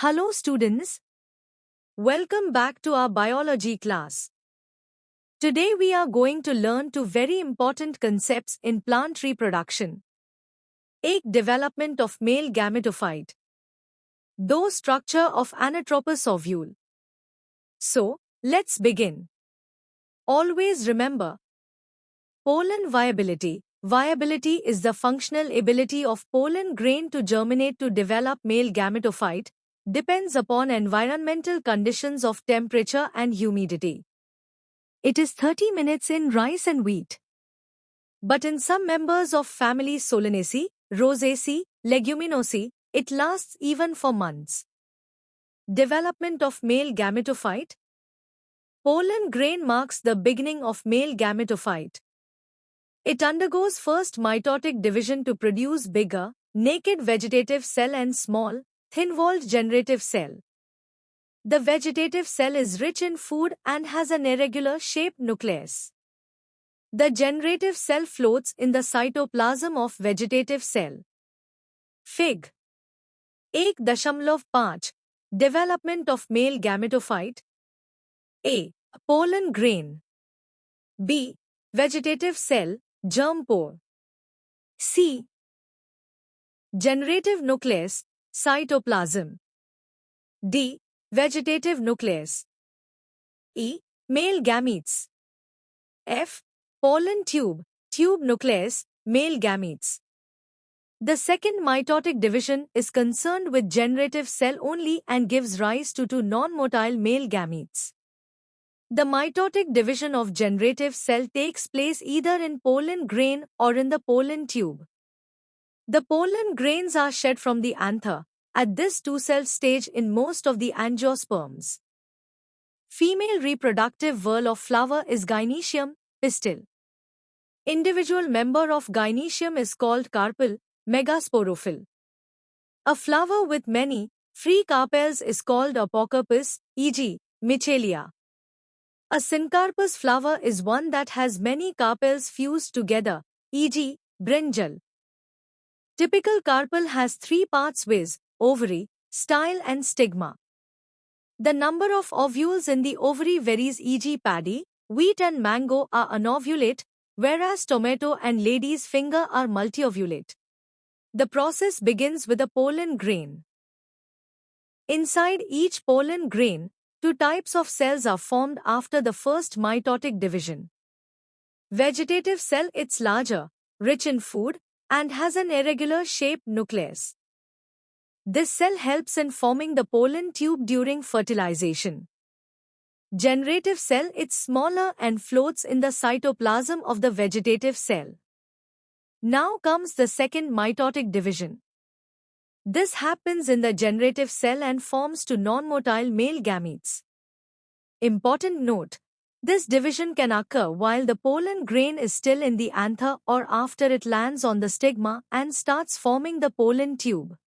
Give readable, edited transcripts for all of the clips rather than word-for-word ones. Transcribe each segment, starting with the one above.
Hello students, welcome back to our biology class. Today we are going to learn two very important concepts in plant reproduction. Egg development of male gametophyte. Though structure of anatropous ovule. So, let's begin. Always remember, pollen viability. Viability is the functional ability of pollen grain to germinate to develop male gametophyte, depends upon environmental conditions of temperature and humidity. It is 30 minutes in rice and wheat. But in some members of family Solanaceae, Rosaceae, Leguminosae, it lasts even for months. Development of male gametophyte. Pollen grain marks the beginning of male gametophyte. It undergoes first mitotic division to produce bigger, naked vegetative cell and small, thin-walled generative cell. The vegetative cell is rich in food and has an irregular shaped nucleus. The generative cell floats in the cytoplasm of vegetative cell. Fig. 1.5 Development of male gametophyte. A. Pollen grain. B. Vegetative cell, germ pore. C. Generative nucleus, cytoplasm. D. Vegetative nucleus. E. Male gametes. F. Pollen tube, tube nucleus, male gametes. The second mitotic division is concerned with generative cell only and gives rise to two non-motile male gametes. The mitotic division of generative cell takes place either in pollen grain or in the pollen tube. The pollen grains are shed from the anther at this two-cell stage in most of the angiosperms. Female reproductive whorl of flower is gynoecium, pistil. Individual member of gynoecium is called carpel, megasporophyll. A flower with many, free carpels is called apocarpus, e.g., michelia. A syncarpous flower is one that has many carpels fused together, e.g., brinjal. Typical carpel has three parts viz, ovary, style and stigma. The number of ovules in the ovary varies, e.g. paddy, wheat and mango are anovulate, whereas tomato and lady's finger are multiovulate. The process begins with a pollen grain. Inside each pollen grain, two types of cells are formed after the first mitotic division. Vegetative cell it's larger, rich in food, and has an irregular shaped nucleus. This cell helps in forming the pollen tube during fertilization. Generative cell it's smaller and floats in the cytoplasm of the vegetative cell. Now comes the second mitotic division. This happens in the generative cell and forms two non-motile male gametes. Important note: this division can occur while the pollen grain is still in the anther or after it lands on the stigma and starts forming the pollen tube.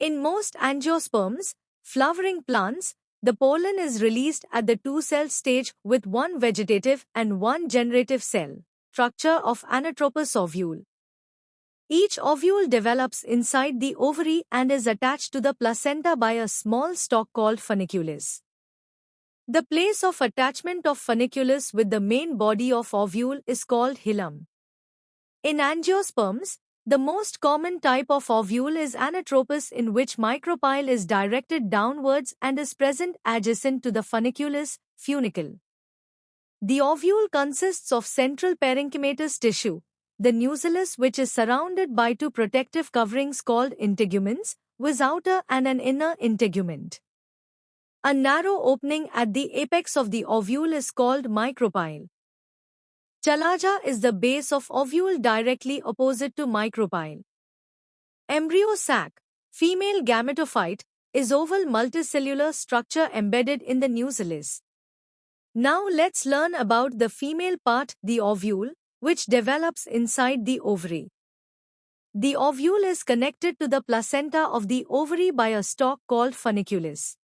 In most angiosperms, flowering plants, the pollen is released at the two-cell stage with one vegetative and one generative cell. Structure of anatropous ovule. Each ovule develops inside the ovary and is attached to the placenta by a small stalk called funiculus. The place of attachment of funiculus with the main body of ovule is called hilum. In angiosperms, the most common type of ovule is anatropous, in which micropyle is directed downwards and is present adjacent to the funiculus, funicle. The ovule consists of central parenchymatous tissue, the nucellus, which is surrounded by two protective coverings called integuments, with outer and an inner integument. A narrow opening at the apex of the ovule is called micropyle. Chalaja is the base of ovule directly opposite to micropyle. Embryo sac, female gametophyte, is oval multicellular structure embedded in the nucellus. Now let's learn about the female part, the ovule, which develops inside the ovary. The ovule is connected to the placenta of the ovary by a stalk called funiculus.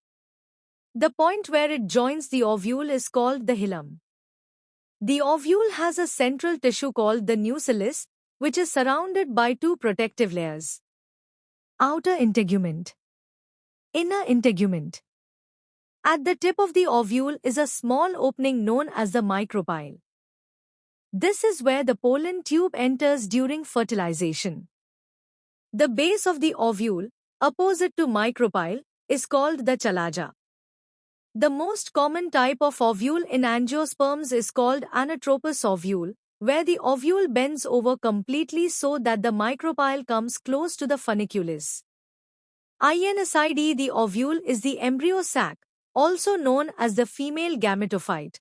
The point where it joins the ovule is called the hilum. The ovule has a central tissue called the nucellus, which is surrounded by two protective layers. Outer integument. Inner integument. At the tip of the ovule is a small opening known as the micropyle. This is where the pollen tube enters during fertilization. The base of the ovule, opposite to micropyle, is called the chalaja. The most common type of ovule in angiosperms is called anatropous ovule, where the ovule bends over completely so that the micropyle comes close to the funiculus. Inside the ovule is the embryo sac, also known as the female gametophyte.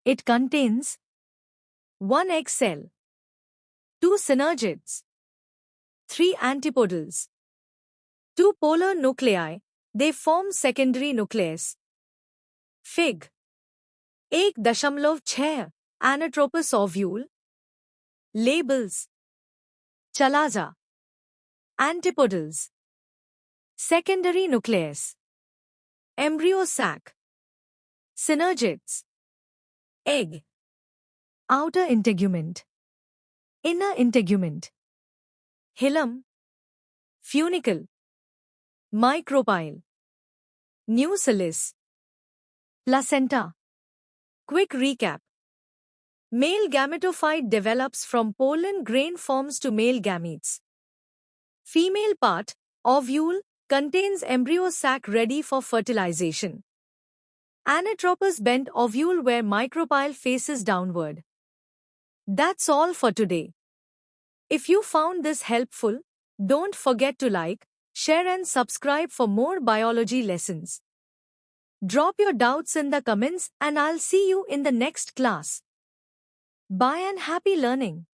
It contains 1 egg cell, 2 synergids, 3 antipodals, 2 polar nuclei. They form secondary nucleus. Fig. 1.6 Anatropous ovule. Labels. Chalaja. Antipodals. Secondary nucleus. Embryo sac. Synergids. Egg. Outer integument. Inner integument. Hilum. Funicle. Micropyle. Nucellus. Placenta. Quick recap. Male gametophyte develops from pollen grain forms to male gametes. Female part, ovule, contains embryo sac ready for fertilization. Anatropous bent ovule where micropyle faces downward. That's all for today. If you found this helpful, don't forget to like, share and subscribe for more biology lessons. Drop your doubts in the comments and I'll see you in the next class. Bye and happy learning.